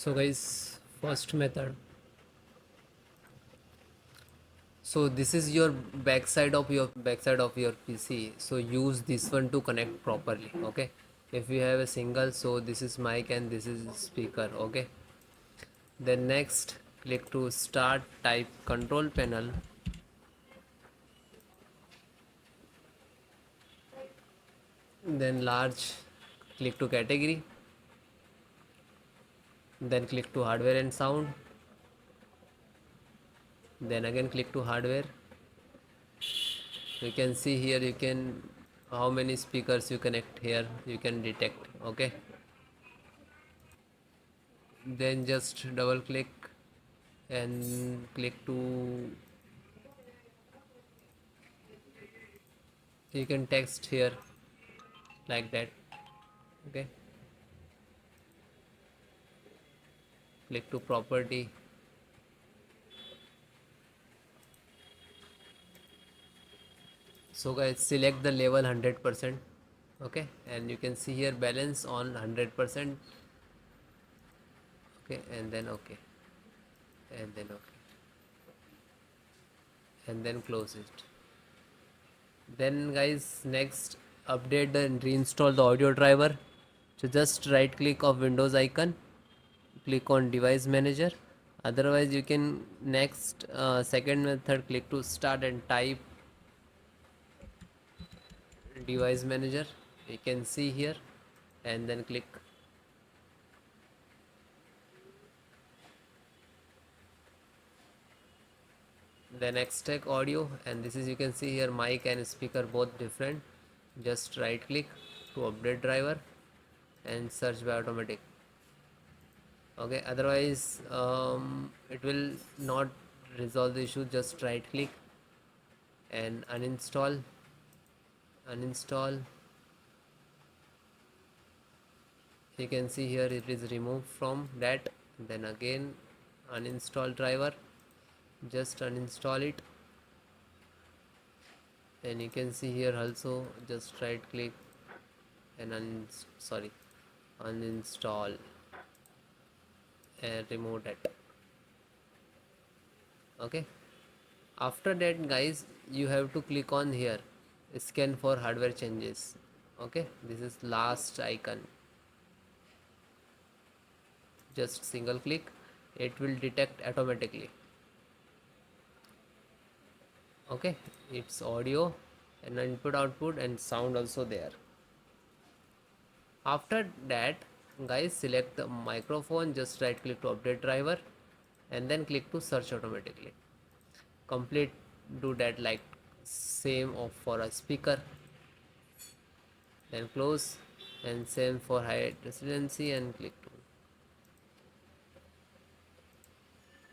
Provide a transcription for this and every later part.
So guys, first method. So this is your backside of your PC. So use this one to connect properly. Okay. If you have a single, so this is mic and this is speaker. Okay. Then next, click to start. Type control panel. Then large. Click to category. Then click to hardware and sound. Then again click to hardware. You can see here, you can how many speakers you connect here, you can detect. Okay, then just double click and click to, you can text here like that. Okay, click to property. So guys, select the level 100%. Okay, and you can see here balance on 100%. Okay, and then okay, and then okay, and then close it. Then guys, next, update and reinstall the audio driver. So just right click of Windows icon, click on device manager. Otherwise you can next, second method, click to start and type device manager. You can see here, and then click. Then extract audio, and this is, you can see here, mic and speaker both different. Just right click to update driver and search by automatic. Okay, otherwise it will not resolve the issue. Just right click and uninstall. You can see here it is removed from that. Then again uninstall driver, just uninstall it. And you can see here also, just right click and uninstall and remove that. Okay, after that guys, you have to click on here, scan for hardware changes. Okay, this is last icon. Just single click, it will detect automatically. Okay, it's audio and input output and sound also there. After that guys, select the microphone, just right click to update driver and then click to search automatically. Complete, do that like same of for a speaker. Then close, and same for high residency and click to.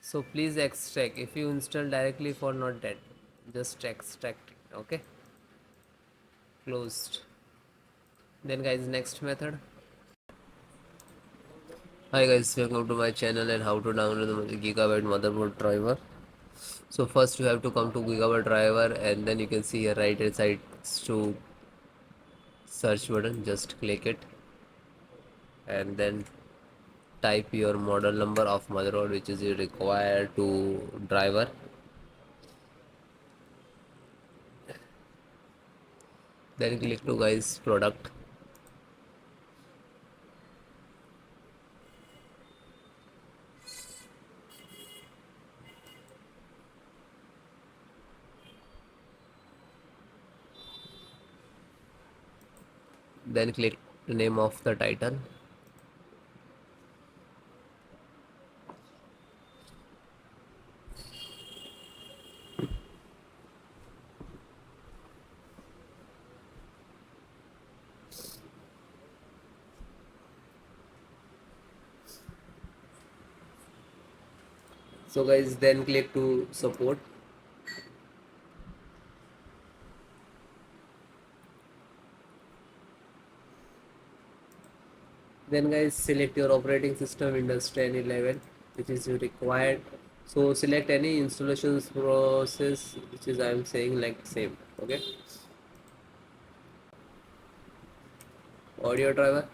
So please extract, if you install directly for not that, just extract it. Okay, closed. Then guys, next method. Hi guys, welcome to my channel and how to download the Gigabyte motherboard driver. So first you have to come to Gigabyte driver, and then you can see here right hand side to search button, just click it and then type your model number of motherboard which is required to driver. Then click to guys product. Then click the name of the title. So guys, then click to support. Then guys, select your operating system, Windows 10, 11, which is required. So select any installations process which is, I am saying like same. Okay, audio driver,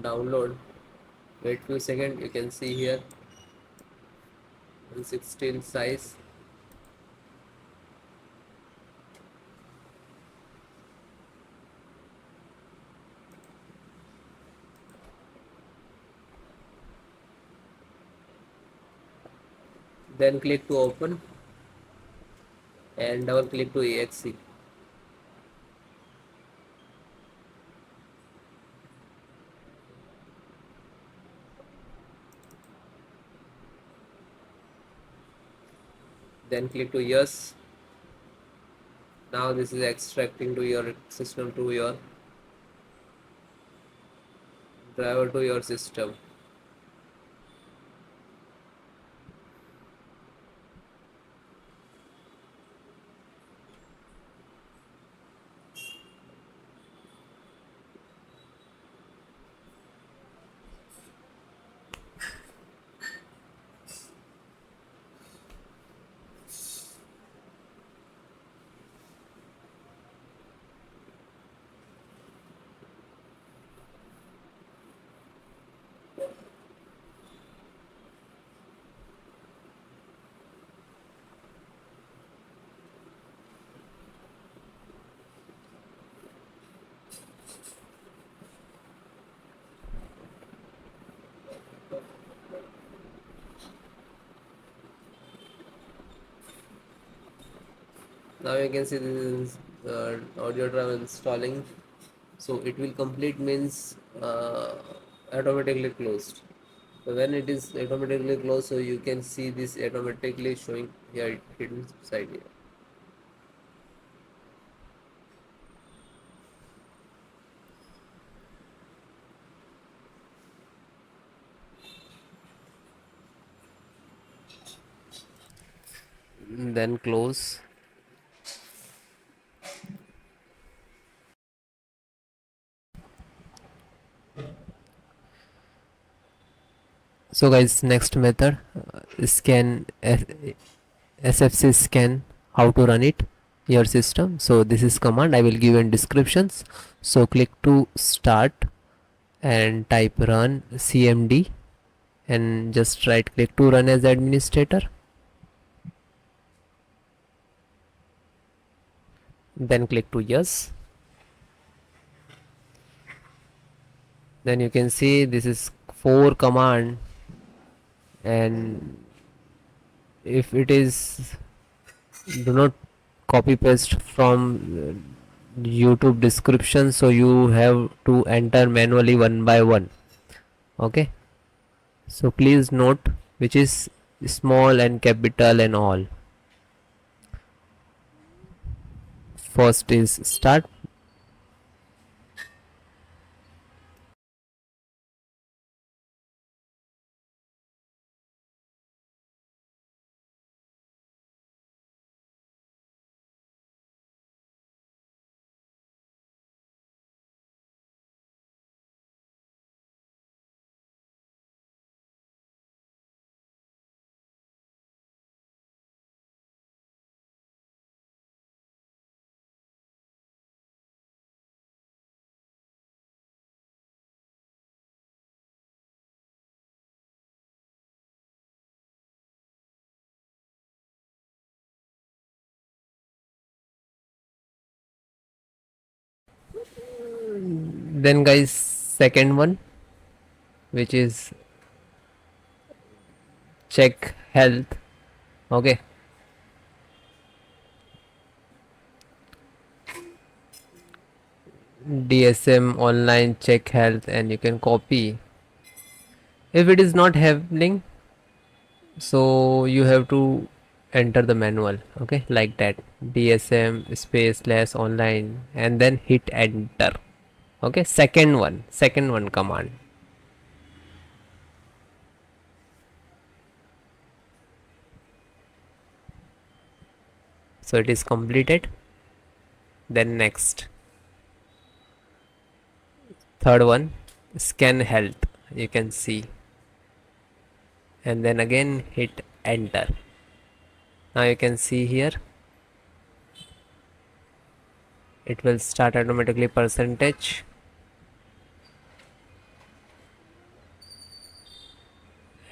download, Wait few seconds, you can see here 116 size. Then click to open and double click to exe. Then click to yes. Now this is extracting to your system, to your driver, to your system. Now you can see this is audio drive installing. So it will complete means automatically closed. So when it is automatically closed, so you can see this automatically showing here hidden side here. Then close. So guys, next method, scan SFC scan, how to run it your system. So this is command I will give in descriptions. So click to start and type run cmd and just right click to run as administrator. Then click to yes. Then you can see this is 4 command, and if it is, do not copy paste from YouTube description, so you have to enter manually one by one. Okay, so please note which is small and capital and all. First is start. Then guys, second one, which is check health. Okay, DSM online check health, and you can copy. If it is not happening, so you have to enter the manual. Okay, like that, DSM space slash online and then hit enter. Okay, second one command. So it is completed. Then next, third one, scan health, you can see, and then again hit enter. Now you can see here it will start automatically percentage.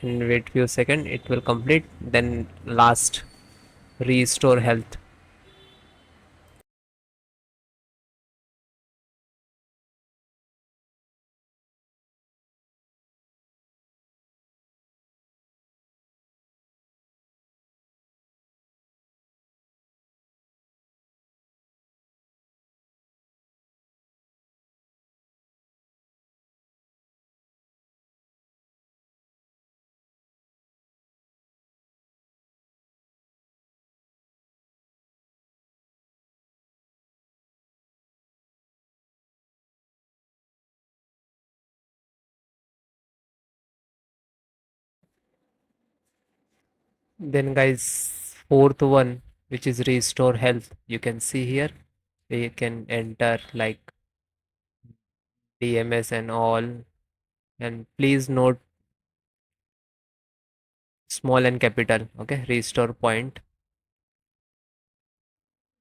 and wait few seconds, it will complete. Then last, restore health. Then guys, fourth one, which is restore health. You can see here, you can enter like DMS and all. And please note small and capital. Okay, restore point,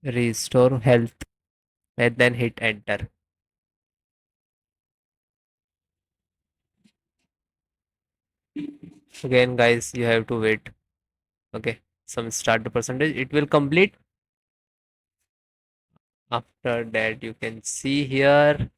restore health, and then hit enter. Again, guys, you have to wait. Okay, some start the percentage. It will complete. After that, you can see here